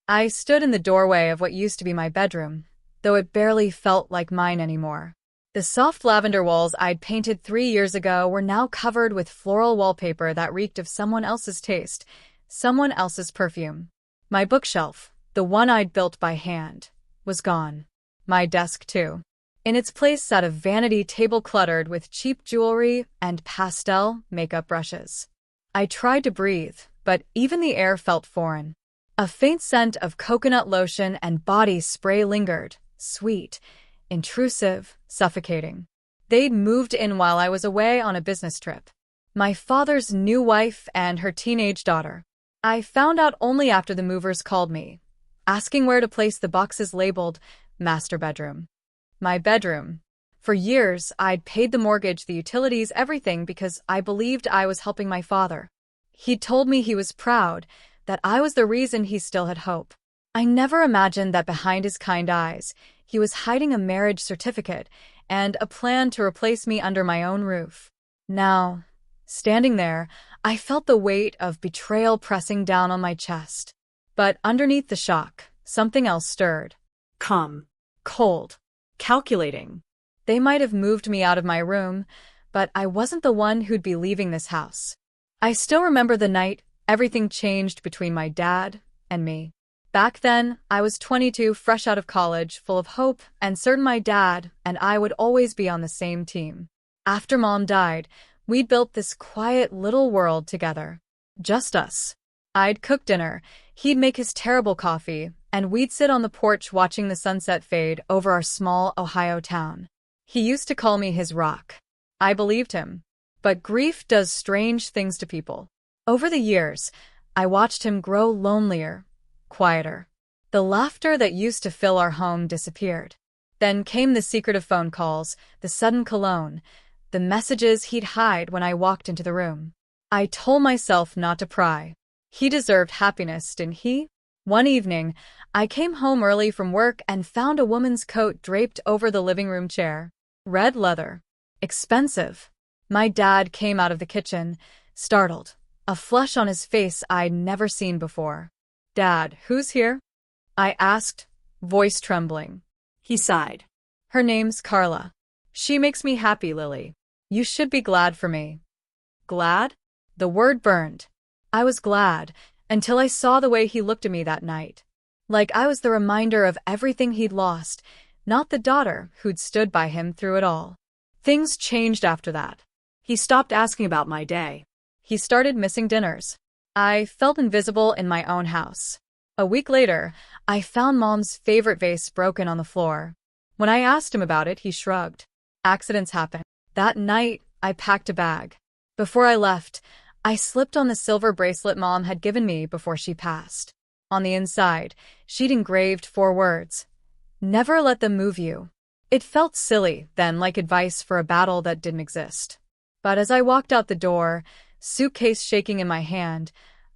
I stood in the doorway of what used to be my bedroom, though it barely felt like mine anymore. The soft lavender walls I'd painted 3 years ago were now covered with floral wallpaper that reeked of someone else's taste, someone else's perfume. My bookshelf, the one I'd built by hand, was gone. My desk, too. In its place sat a vanity table cluttered with cheap jewelry and pastel makeup brushes. I tried to breathe, but even the air felt foreign. A faint scent of coconut lotion and body spray lingered, sweet, intrusive, suffocating. They'd moved in while I was away on a business trip. My father's new wife and her teenage daughter. I found out only after the movers called me, asking where to place the boxes labeled master bedroom. My bedroom. For years, I'd paid the mortgage, the utilities, everything because I believed I was helping my father. He'd told me he was proud, that I was the reason he still had hope. I never imagined that behind his kind eyes, he was hiding a marriage certificate and a plan to replace me under my own roof. Now, standing there, I felt the weight of betrayal pressing down on my chest. But underneath the shock, something else stirred. Calm. Cold. Calculating. They might have moved me out of my room, but I wasn't the one who'd be leaving this house. I still remember the night everything changed between my dad and me. Back then, I was 22, fresh out of college, full of hope, and certain my dad and I would always be on the same team. After Mom died, we'd built this quiet little world together. Just us. I'd cook dinner, he'd make his terrible coffee, and we'd sit on the porch watching the sunset fade over our small Ohio town. He used to call me his rock. I believed him. But grief does strange things to people. Over the years, I watched him grow lonelier, quieter. The laughter that used to fill our home disappeared. Then came the secretive phone calls, the sudden cologne, the messages he'd hide when I walked into the room. I told myself not to pry. He deserved happiness, didn't he? One evening, I came home early from work and found a woman's coat draped over the living room chair. Red leather. Expensive. My dad came out of the kitchen, startled, a flush on his face I'd never seen before. "Dad, who's here?" I asked, voice trembling. He sighed. "Her name's Carla. She makes me happy, Lily. You should be glad for me." Glad? The word burned. I was glad, until I saw the way he looked at me that night. Like I was the reminder of everything he'd lost, not the daughter who'd stood by him through it all. Things changed after that. He stopped asking about my day. He started missing dinners. I felt invisible in my own house. A week later, I found Mom's favorite vase broken on the floor. When I asked him about it, he shrugged. Accidents happen. That night, I packed a bag. Before I left, I slipped on the silver bracelet Mom had given me before she passed. On the inside, she'd engraved 4 words. "Never let them move you." It felt silly, then, like advice for a battle that didn't exist. But as I walked out the door, suitcase shaking in my hand,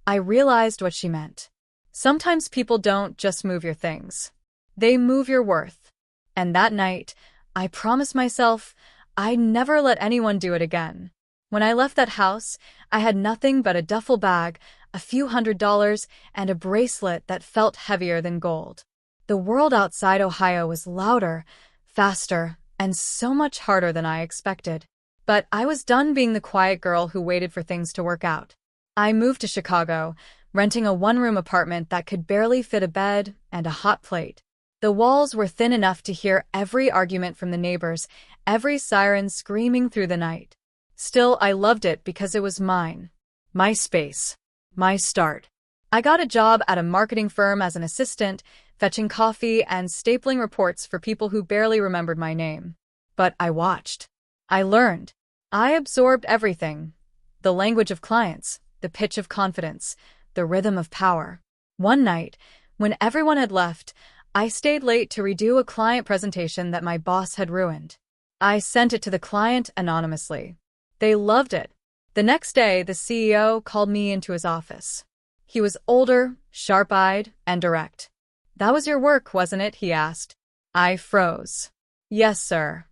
I realized what she meant. Sometimes people don't just move your things. They move your worth. And that night, I promised myself I'd never let anyone do it again. When I left that house, I had nothing but a duffel bag, a few $100s, and a bracelet that felt heavier than gold. The world outside Ohio was louder, faster, and so much harder than I expected. But I was done being the quiet girl who waited for things to work out. I moved to Chicago, renting a one-room apartment that could barely fit a bed and a hot plate. The walls were thin enough to hear every argument from the neighbors, every siren screaming through the night. Still, I loved it because it was mine. My space. My start. I got a job at a marketing firm as an assistant, fetching coffee and stapling reports for people who barely remembered my name. But I watched. I learned. I absorbed everything. The language of clients, the pitch of confidence, the rhythm of power. One night, when everyone had left, I stayed late to redo a client presentation that my boss had ruined. I sent it to the client anonymously. They loved it. The next day, the CEO called me into his office. He was older, sharp-eyed, and direct. "That was your work, wasn't it?" he asked. I froze. "Yes, sir."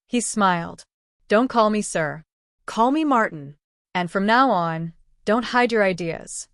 He smiled. "Don't call me sir. Call me Martin. And from now on, don't hide your ideas."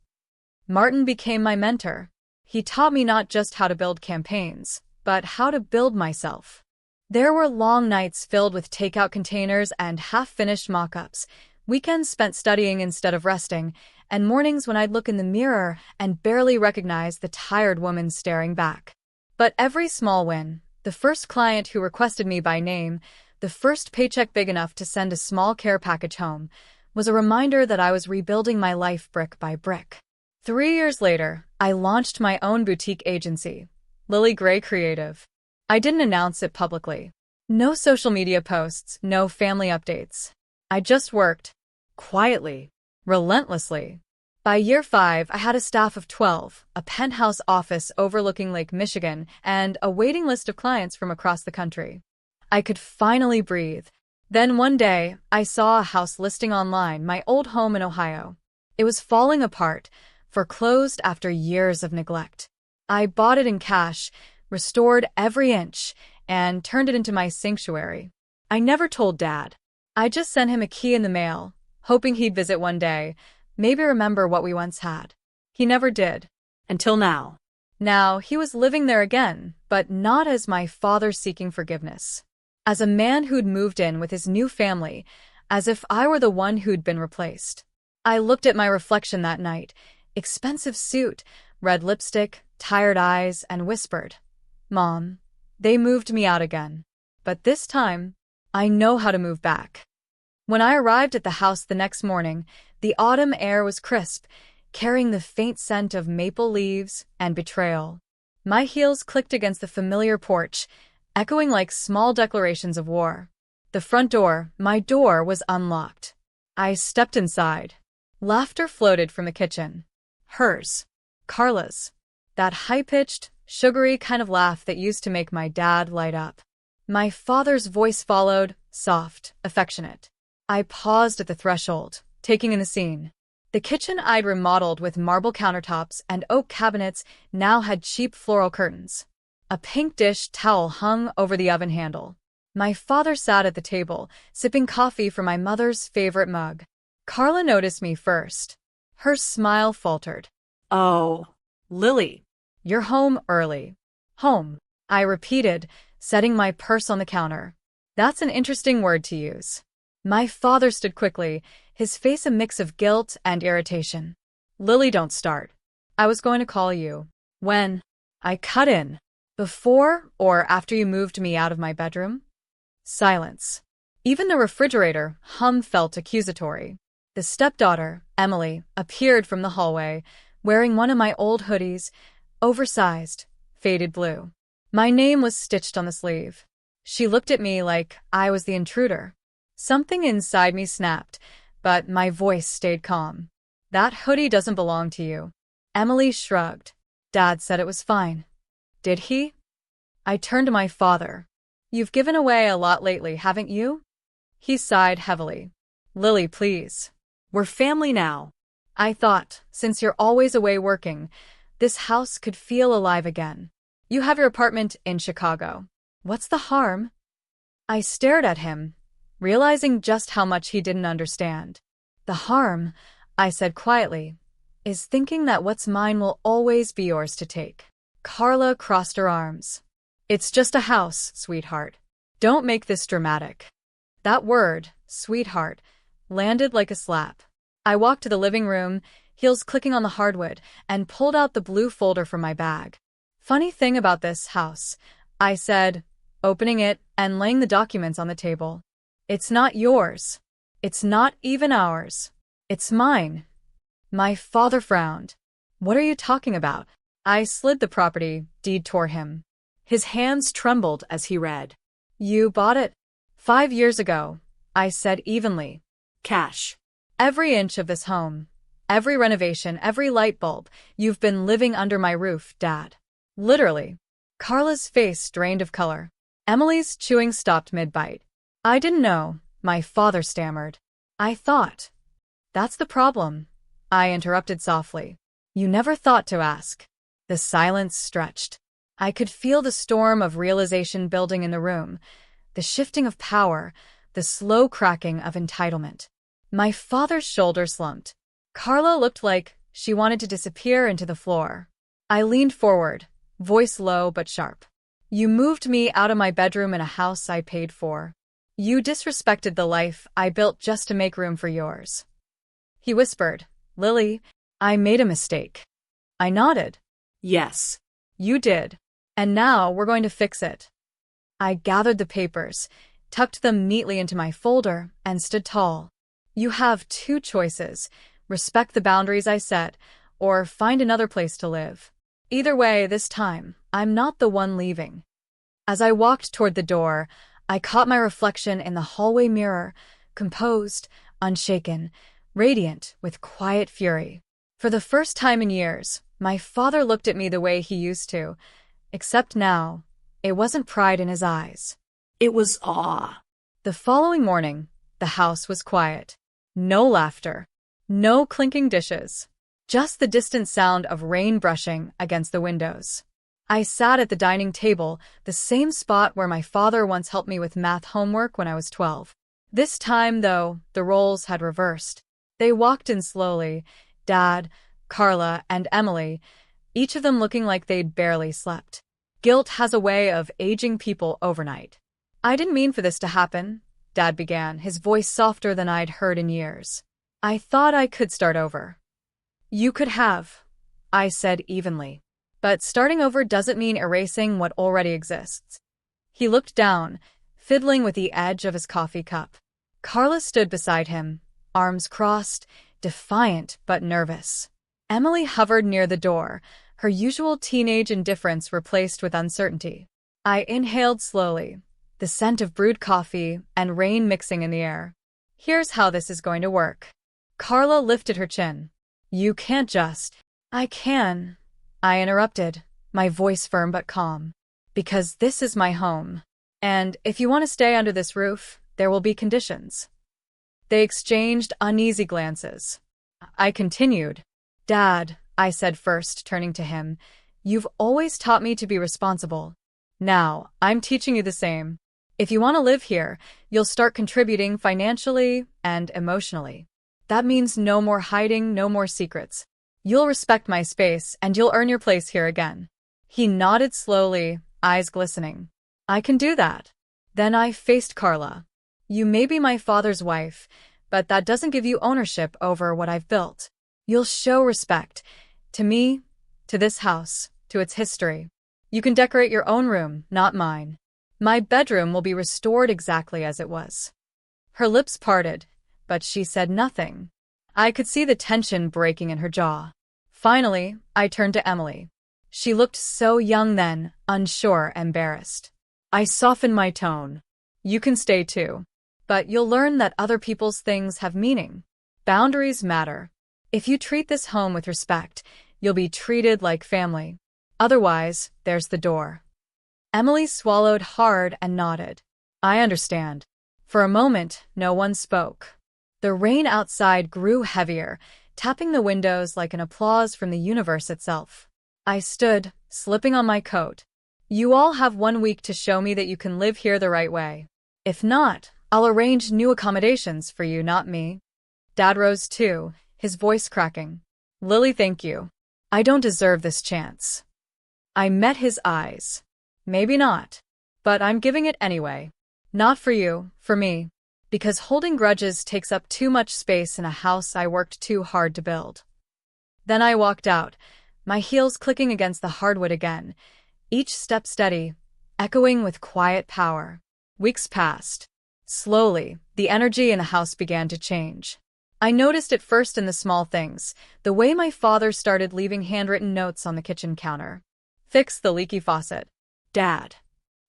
Martin became my mentor. He taught me not just how to build campaigns, but how to build myself. There were long nights filled with takeout containers and half-finished mock-ups, weekends spent studying instead of resting, and mornings when I'd look in the mirror and barely recognize the tired woman staring back. But every small win, the first client who requested me by name, the first paycheck big enough to send a small care package home, was a reminder that I was rebuilding my life brick by brick. 3 years later, I launched my own boutique agency, Lily Gray Creative. I didn't announce it publicly. No social media posts, no family updates. I just worked. Quietly. Relentlessly. By year 5, I had a staff of 12, a penthouse office overlooking Lake Michigan, and a waiting list of clients from across the country. I could finally breathe. Then one day, I saw a house listing online, my old home in Ohio. It was falling apart, foreclosed after years of neglect. I bought it in cash, restored every inch, and turned it into my sanctuary. I never told Dad. I just sent him a key in the mail, hoping he'd visit one day, maybe remember what we once had. He never did. Until now. Now, he was living there again, but not as my father seeking forgiveness. As a man who'd moved in with his new family, as if I were the one who'd been replaced. I looked at my reflection that night, expensive suit, red lipstick, tired eyes, and whispered, "Mom, they moved me out again. But this time, I know how to move back." When I arrived at the house the next morning, the autumn air was crisp, carrying the faint scent of maple leaves and betrayal. My heels clicked against the familiar porch, echoing like small declarations of war. The front door, my door, was unlocked. I stepped inside. Laughter floated from the kitchen. Hers. Carla's. That high-pitched, sugary kind of laugh that used to make my dad light up. My father's voice followed, soft, affectionate. I paused at the threshold, taking in the scene. The kitchen I'd remodeled with marble countertops and oak cabinets now had cheap floral curtains. A pink dish towel hung over the oven handle. My father sat at the table, sipping coffee from my mother's favorite mug. Carla noticed me first. Her smile faltered. "Oh, Lily." "You're home early." "Home," I repeated, setting my purse on the counter. "That's an interesting word to use." My father stood quickly, his face a mix of guilt and irritation. "Lily, don't start. I was going to call you." "When?" I cut in. "Before or after you moved me out of my bedroom?" Silence. Even the refrigerator hum felt accusatory. The stepdaughter, Emily, appeared from the hallway, wearing one of my old hoodies, oversized, faded blue. My name was stitched on the sleeve. She looked at me like I was the intruder. Something inside me snapped, but my voice stayed calm. "That hoodie doesn't belong to you." Emily shrugged. "Dad said it was fine." "Did he?" I turned to my father. "You've given away a lot lately, haven't you?" He sighed heavily. "Lily, please. We're family now." I thought, since you're always away working, this house could feel alive again. You have your apartment in Chicago. What's the harm? I stared at him, realizing just how much he didn't understand. "The harm," I said quietly, "is thinking that what's mine will always be yours to take." Carla crossed her arms. "It's just a house, sweetheart. Don't make this dramatic." That word, sweetheart, landed like a slap. I walked to the living room, heels clicking on the hardwood, and pulled out the blue folder from my bag. "Funny thing about this house," I said, opening it and laying the documents on the table. "It's not yours. It's not even ours. It's mine." My father frowned. "What are you talking about?" I slid the property deed toward him. His hands trembled as he read. "You bought it 5 years ago," I said evenly. "Cash." "Every inch of this home, every renovation, every light bulb, you've been living under my roof, Dad. Literally." Carla's face drained of color. Emily's chewing stopped mid-bite. "I didn't know," my father stammered. "I thought." "That's the problem," I interrupted softly. "You never thought to ask." The silence stretched. I could feel the storm of realization building in the room, the shifting of power, the slow cracking of entitlement. My father's shoulder slumped. Carla looked like she wanted to disappear into the floor. I leaned forward, voice low but sharp. You moved me out of my bedroom in a house I paid for. You disrespected the life I built just to make room for yours. He whispered, Lily, I made a mistake. I nodded. Yes. You did. And now we're going to fix it. I gathered the papers, tucked them neatly into my folder, and stood tall. You have two choices: respect the boundaries I set, or find another place to live. Either way, this time, I'm not the one leaving. As I walked toward the door, I caught my reflection in the hallway mirror, composed, unshaken, radiant with quiet fury. For the first time in years, my father looked at me the way he used to, except now, it wasn't pride in his eyes. It was awe. The following morning, the house was quiet. No laughter, no clinking dishes, just the distant sound of rain brushing against the windows. I sat at the dining table, the same spot where my father once helped me with math homework when I was 12. This time, though, the roles had reversed. They walked in slowly, Dad, Carla, and Emily, each of them looking like they'd barely slept. Guilt has a way of aging people overnight. I didn't mean for this to happen, Dad began, his voice softer than I'd heard in years. I thought I could start over. You could have, I said evenly. But starting over doesn't mean erasing what already exists. He looked down, fiddling with the edge of his coffee cup. Carla stood beside him, arms crossed, defiant but nervous. Emily hovered near the door, her usual teenage indifference replaced with uncertainty. I inhaled slowly, the scent of brewed coffee and rain mixing in the air. Here's how this is going to work. Carla lifted her chin. You can't just. I can, I interrupted, my voice firm but calm. Because this is my home. And if you want to stay under this roof, there will be conditions. They exchanged uneasy glances. I continued. Dad, I said first, turning to him, you've always taught me to be responsible. Now, I'm teaching you the same. If you want to live here, you'll start contributing financially and emotionally. That means no more hiding, no more secrets. You'll respect my space, and you'll earn your place here again. He nodded slowly, eyes glistening. I can do that. Then I faced Carla. You may be my father's wife, but that doesn't give you ownership over what I've built. You'll show respect. To me, to this house, to its history. You can decorate your own room, not mine. My bedroom will be restored exactly as it was. Her lips parted, but she said nothing. I could see the tension breaking in her jaw. Finally, I turned to Emily. She looked so young then, unsure, embarrassed. I softened my tone. You can stay too. But you'll learn that other people's things have meaning. Boundaries matter. If you treat this home with respect, you'll be treated like family. Otherwise, there's the door. Emily swallowed hard and nodded. I understand. For a moment, no one spoke. The rain outside grew heavier, tapping the windows like an applause from the universe itself. I stood, slipping on my coat. You all have 1 week to show me that you can live here the right way. If not, I'll arrange new accommodations for you, not me. Dad rose too, his voice cracking. Lily, thank you. I don't deserve this chance. I met his eyes. Maybe not. But I'm giving it anyway. Not for you, for me. Because holding grudges takes up too much space in a house I worked too hard to build. Then I walked out, my heels clicking against the hardwood again, each step steady, echoing with quiet power. Weeks passed. Slowly, the energy in the house began to change. I noticed it first in the small things, the way my father started leaving handwritten notes on the kitchen counter. Fixed the leaky faucet. Dad.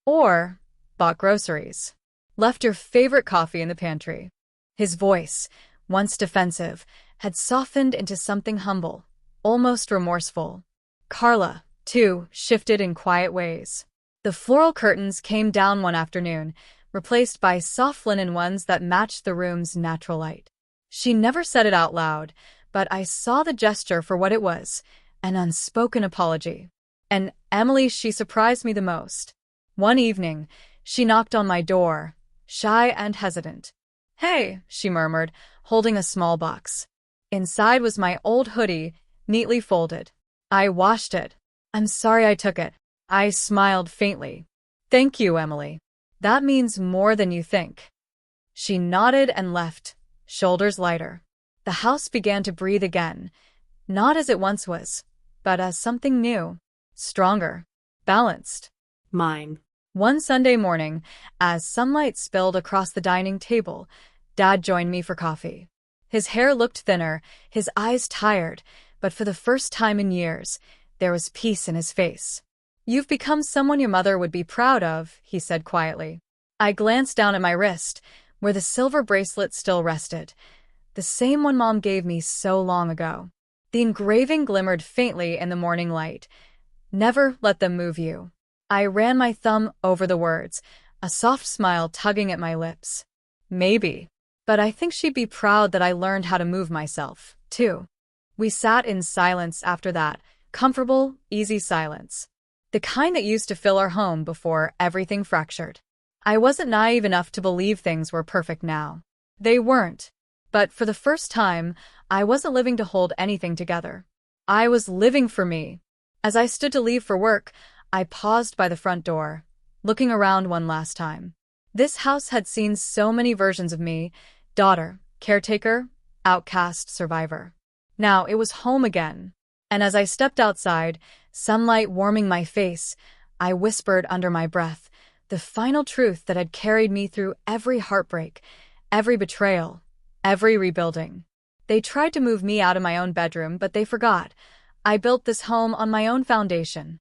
Or, bought groceries. Left your favorite coffee in the pantry. His voice, once defensive, had softened into something humble, almost remorseful. Carla, too, shifted in quiet ways. The floral curtains came down one afternoon, replaced by soft linen ones that matched the room's natural light. She never said it out loud, but I saw the gesture for what it was, an unspoken apology. And Emily, she surprised me the most. One evening, she knocked on my door, shy and hesitant. Hey, she murmured, holding a small box. Inside was my old hoodie, neatly folded. I washed it, I'm sorry I took it. I smiled faintly. Thank you, Emily. That means more than you think. She nodded and left, shoulders lighter. The house began to breathe again, not as it once was, but as something new, stronger, balanced. Mine. One Sunday morning, as sunlight spilled across the dining table, Dad joined me for coffee. His hair looked thinner, his eyes tired, but for the first time in years, there was peace in his face. You've become someone your mother would be proud of, he said quietly. I glanced down at my wrist, where the silver bracelet still rested, the same one Mom gave me so long ago. The engraving glimmered faintly in the morning light. Never let them move you. I ran my thumb over the words, a soft smile tugging at my lips. Maybe. But I think she'd be proud that I learned how to move myself, too. We sat in silence after that, comfortable, easy silence. The kind that used to fill our home before everything fractured. I wasn't naive enough to believe things were perfect now. They weren't. But for the first time, I wasn't living to hold anything together. I was living for me. As I stood to leave for work, I paused by the front door, looking around one last time. This house had seen so many versions of me: daughter, caretaker, outcast, survivor. Now it was home again. And as I stepped outside, sunlight warming my face, I whispered under my breath the final truth that had carried me through every heartbreak, every betrayal, every rebuilding. They tried to move me out of my own bedroom, but they forgot. I built this home on my own foundation.